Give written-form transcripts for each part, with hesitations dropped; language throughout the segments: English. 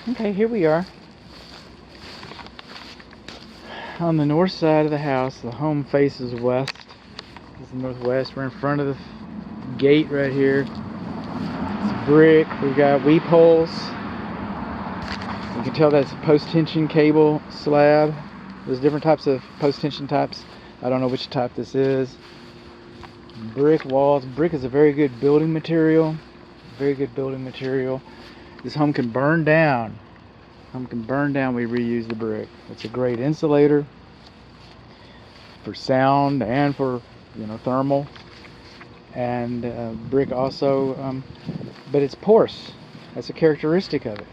Okay, here we are on the north side of the house. The home faces west. This is the northwest. We're in front of the gate right here. It's brick. We've got weep holes. You can tell that's a post-tension cable slab. There's different types of post-tension types. I don't know which type this is. Brick walls. Brick is a very good building material. Very good building material. This home can burn down. We reuse the brick. It's a great insulator for sound and for thermal. And brick also, but it's porous. That's a characteristic of it.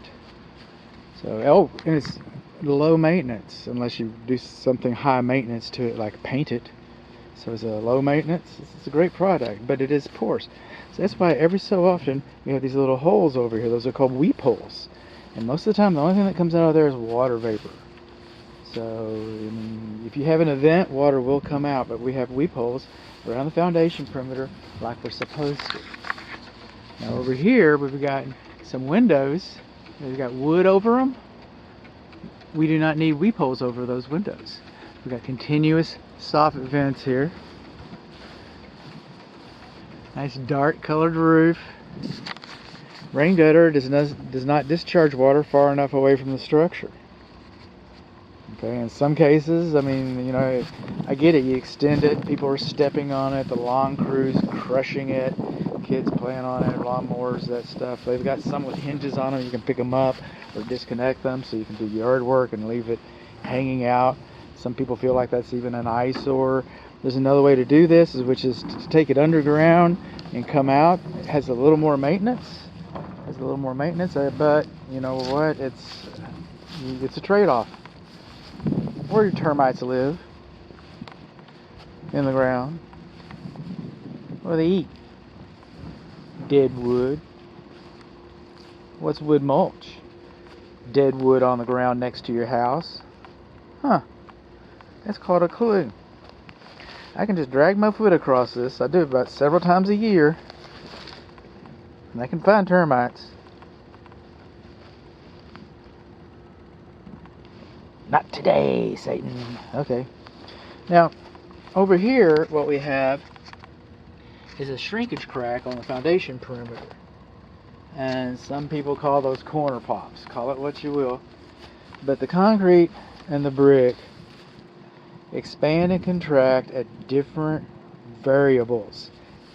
So, and it's low maintenance unless you do something high maintenance to it, like paint it. So it's a low maintenance. It's a great product, but it is porous. So that's why every so often you have these little holes over here. Those are called weep holes. And most of the time, the only thing that comes out of there is water vapor. So if you have an event, water will come out, but we have weep holes around the foundation perimeter like we're supposed to. Now over here, we've got some windows. They've got wood over them. We do not need weep holes over those windows. We've got continuous soffit vents here. Nice dark colored roof. Rain gutter does not discharge water far enough away from the structure. Okay, in some cases, I mean, I get it. You extend it, people are stepping on it, the lawn crews crushing it, kids playing on it, lawnmowers, that stuff. They've got some with hinges on them. You can pick them up or disconnect them so you can do yard work and leave it hanging out. Some people feel like that's even an eyesore. There's another way to do this, which is to take it underground and come out. It has a little more maintenance. But you know what? It's a trade-off. Where do termites live? In the ground. What do they eat? Dead wood. What's wood mulch? Dead wood on the ground next to your house. Huh. That's called a clue. I can just drag my foot across this. I do it about several times a year. And I can find termites. Not today, Satan. Okay. Now, over here, what we have is a shrinkage crack on the foundation perimeter. And some people call those corner pops. Call it what you will. But the concrete and the brick expand and contract at different variables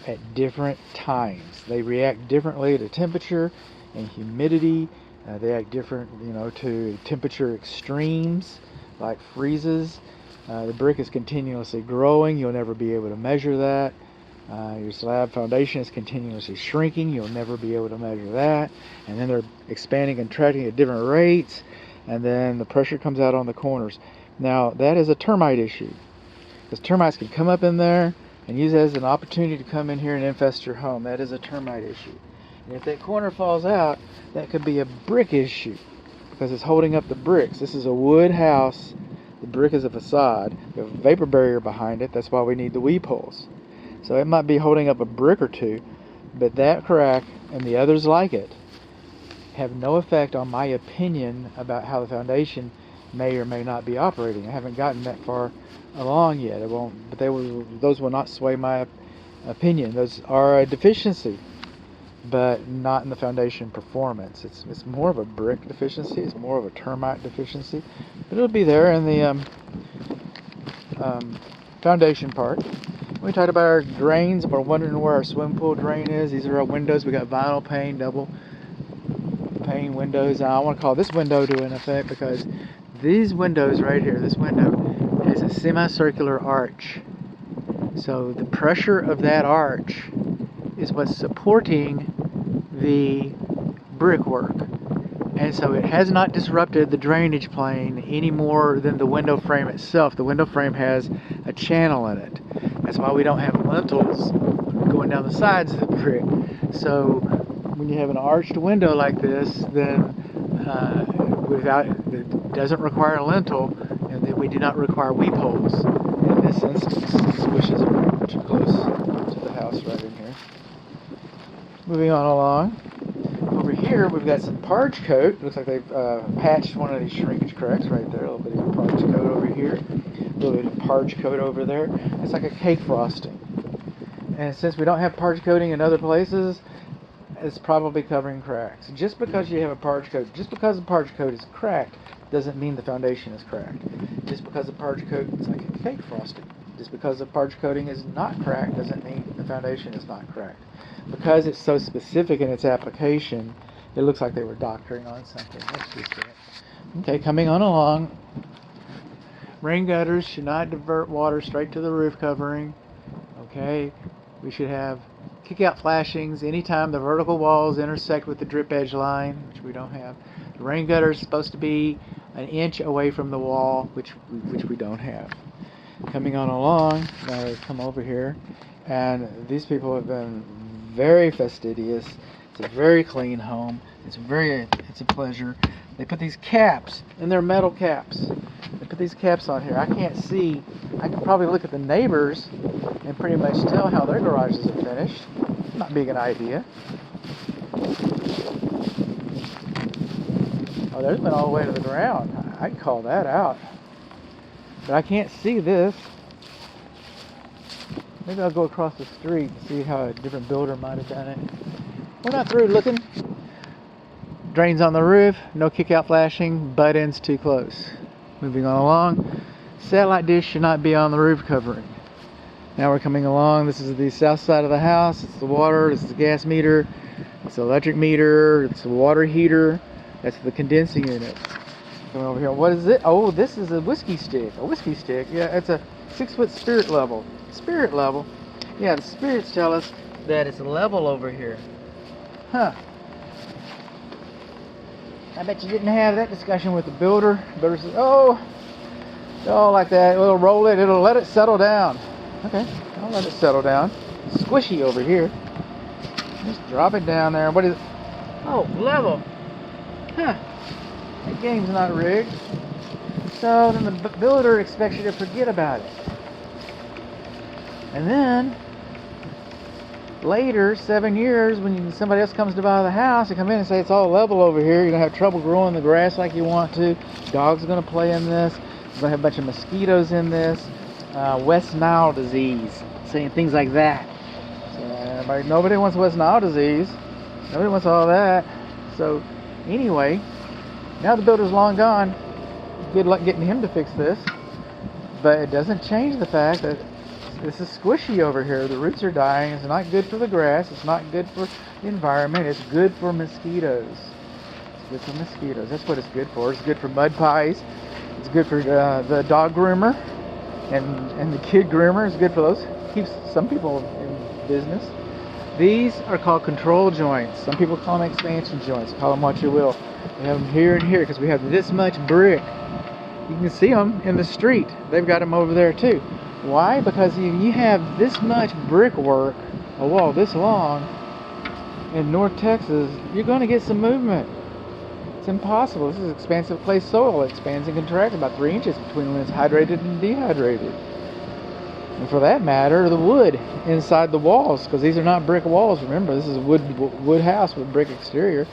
at different times. They react differently to temperature and humidity. They act different, to temperature extremes like freezes. The brick is continuously growing. You'll never be able to measure that. Your slab foundation is continuously shrinking. You'll never be able to measure that. And then they're expanding and contracting at different rates. And then the pressure comes out on the corners. Now, that is a termite issue. Because termites can come up in there and use it as an opportunity to come in here and infest your home. That is a termite issue. And if that corner falls out, that could be a brick issue because it's holding up the bricks. This is a wood house. The brick is a facade. We have a vapor barrier behind it. That's why we need the weep holes. So it might be holding up a brick or two, but that crack and the others like it have no effect on my opinion about how the foundation may or may not be operating. I haven't gotten that far along yet. It won't, but those will not sway my opinion. Those are a deficiency, but not in the foundation performance. It's more of a brick deficiency. It's more of a termite deficiency, but it'll be there in the foundation part. We talked about our drains. If we're wondering where our swim pool drain is, these are our windows. We got vinyl pane, double pane windows. I want to call this window to an effect because these windows right here, this window is a semicircular arch. So the pressure of that arch is what's supporting the brickwork. And so it has not disrupted the drainage plane any more than the window frame itself. The window frame has a channel in it. That's why we don't have lintels going down the sides of the brick. So when you have an arched window like this, then it doesn't require a lintel, and then we do not require weep holes in this instance. This bushes are too close to the house right in here. Moving on along. Over here, we've got some parge coat. Looks like they've patched one of these shrinkage cracks right there. A little bit of parge coat over here. A little bit of parge coat over there. It's like a cake frosting. And since we don't have parge coating in other places, it's probably covering cracks. Just because you have a parge coat, just because the parge coat is cracked, doesn't mean the foundation is cracked. Just because the parge coat is like a cake frosting. Just because the parge coating is not cracked doesn't mean the foundation is not cracked. Because it's so specific in its application, it looks like they were doctoring on something. That's just it. Okay, coming on along. Rain gutters should not divert water straight to the roof covering. Okay, we should have kick-out flashings anytime the vertical walls intersect with the drip edge line, which we don't have. The rain gutter is supposed to be an inch away from the wall, which we don't have. Coming on along, now we come over here, and these people have been very fastidious. It's a very clean home. It's a pleasure. They put these caps, and they're metal caps. They put these caps on here. I can't see. I can probably look at the neighbors and pretty much tell how their garages are finished. Not being an idea. Oh, there's been all the way to the ground. I'd call that out. But I can't see this. Maybe I'll go across the street and see how a different builder might have done it. We're not through looking. Drains on the roof, no kick-out flashing, butt ends too close. Moving on along. Satellite dish should not be on the roof covering. Now we're coming along. This is the south side of the house. It's the water, this is the gas meter, it's the electric meter, it's the water heater, that's the condensing unit. Coming over here, what is it? Oh, this is a whiskey stick. A whiskey stick, yeah, it's a 6-foot spirit level. Spirit level? Yeah, the spirits tell us that it's level over here. Huh. I bet you didn't have that discussion with the builder. The builder says, oh, like that. It'll roll it. It'll let it settle down. Okay, I'll let it settle down. It's squishy over here. Just drop it down there. What is it? Oh, level. Huh. That game's not rigged. So then the builder expects you to forget about it. And then later, 7 years, when somebody else comes to buy the house, they come in and say it's all level over here. You're going to have trouble growing the grass like you want to. Dogs are going to play in this. You're going to have a bunch of mosquitoes in this. West Nile disease. Saying things like that. So, nobody wants West Nile disease. Nobody wants all that. So anyway, now the builder's long gone. Good luck getting him to fix this. But it doesn't change the fact that this is squishy over here. The roots are dying. It's not good for the grass. It's not good for the environment. It's good for mosquitoes. It's good for mosquitoes. That's what it's good for. It's good for mud pies. It's good for the dog groomer and the kid groomer. It's good for those. Keeps some people in business. These are called control joints. Some people call them expansion joints. Call them what you will. We have them here and here because we have this much brick. You can see them in the street. They've got them over there too. Why? Because you have this much brickwork, a wall this long, in North Texas, you're going to get some movement. It's impossible. This is expansive clay soil. It expands and contracts about 3 inches between when it's hydrated and dehydrated. And for that matter, the wood inside the walls, because these are not brick walls. Remember, this is a wood house with brick exterior.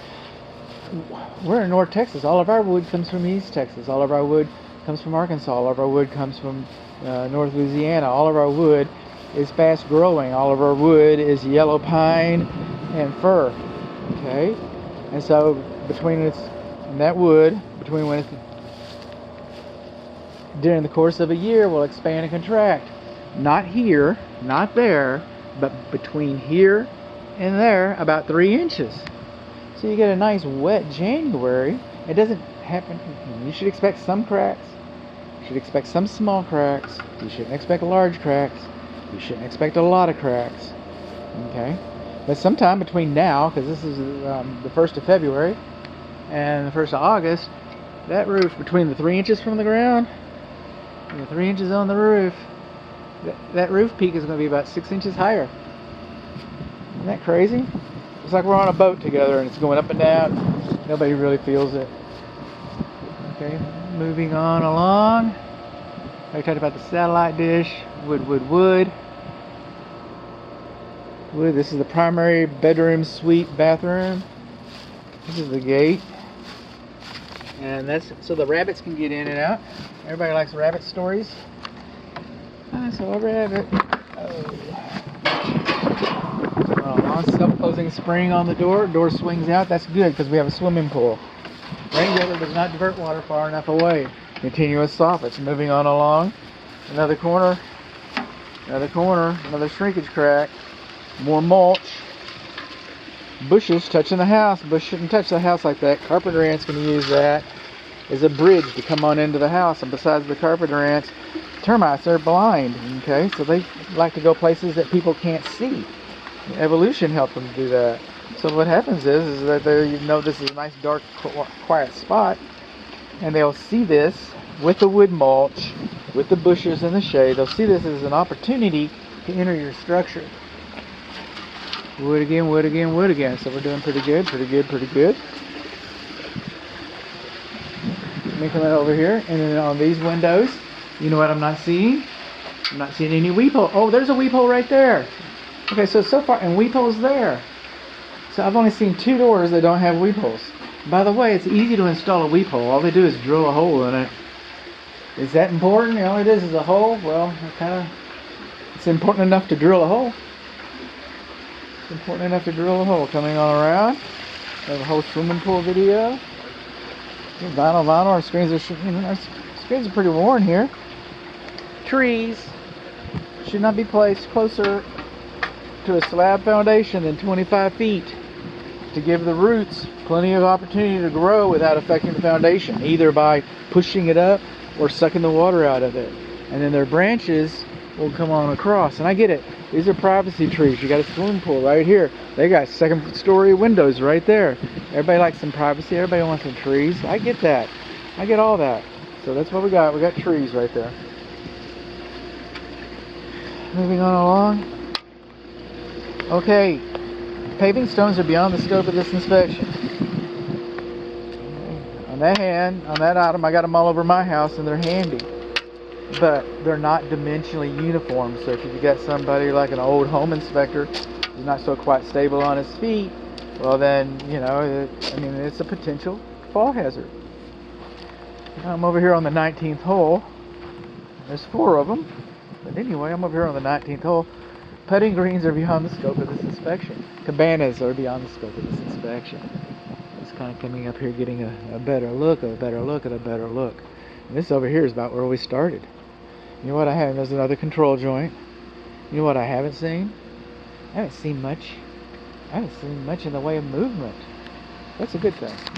We're in North Texas. All of our wood comes from East Texas. All of our wood comes from Arkansas. All of our wood comes from North Louisiana. All of our wood is fast growing. All of our wood is yellow pine and fir. Okay, and so between that wood, between when it's during the course of a year, will expand and contract. Not here, not there, but between here and there, about 3 inches. So you get a nice wet January. It doesn't happen. You should expect some cracks. You should expect some small cracks. You shouldn't expect large cracks. You shouldn't expect a lot of cracks. Okay? But sometime between now, because this is the 1st of February and the 1st of August, that roof between the 3 inches from the ground and the 3 inches on the roof, that roof peak is going to be about 6 inches higher. Isn't that crazy? It's like we're on a boat together and it's going up and down. Nobody really feels it. Okay, moving on along. I talked about the satellite dish. Wood. This is the primary bedroom, suite, bathroom. This is the gate. And that's so the rabbits can get in and out. Everybody likes rabbit stories. I saw a rabbit. Oh, self-closing spring on the door. Door swings out. That's good because we have a swimming pool. Rain gutter does not divert water far enough away. Continuous soffits. Moving on along. Another corner. Another corner. Another shrinkage crack. More mulch. Bushes touching the house. Bush shouldn't touch the house like that. Carpenter ants can use that as a bridge to come on into the house. And besides the carpenter ants, termites are blind. Okay, so they like to go places that people can't see. Evolution helped them do that. So what happens is that they this is a nice dark quiet spot, and they'll see this with the wood mulch, with the bushes and the shade. They'll see this as an opportunity to enter your structure. Wood again, wood again, wood again. So we're doing pretty good, pretty good, pretty good. Let me come over here, and then on these windows, you know what I'm not seeing? I'm not seeing any weep hole. Oh, there's a weep hole right there. Okay, so far, and weep holes there. So I've only seen 2 doors that don't have weep holes. By the way, it's easy to install a weep hole. All they do is drill a hole in it. Is that important? All it is a hole. Well, it's important enough to drill a hole. It's important enough to drill a hole. Coming on around, we have a whole swimming pool video. Vinyl. Our screens are pretty worn here. Trees should not be placed closer to a slab foundation than 25 feet to give the roots plenty of opportunity to grow without affecting the foundation, either by pushing it up or sucking the water out of it. And then their branches will come on across. And I get it. These are privacy trees. You got a swimming pool right here. They got 2nd story windows right there. Everybody likes some privacy. Everybody wants some trees. I get that. I get all that. So that's what we got. We got trees right there. Moving on along. Okay. Paving stones are beyond the scope of this inspection. On that item, I got them all over my house and they're handy. But they're not dimensionally uniform. So if you've got somebody like an old home inspector who's not so quite stable on his feet, well then, it's a potential fall hazard. I'm over here on the 19th hole. There's 4 of them. But anyway, I'm over here on the 19th hole. Putting greens are beyond the scope of this inspection. Cabanas are beyond the scope of this inspection. It's kind of coming up here, getting a better look, And this over here is about where we started. You know what I have? There's another control joint. You know what I haven't seen? I haven't seen much in the way of movement. That's a good thing.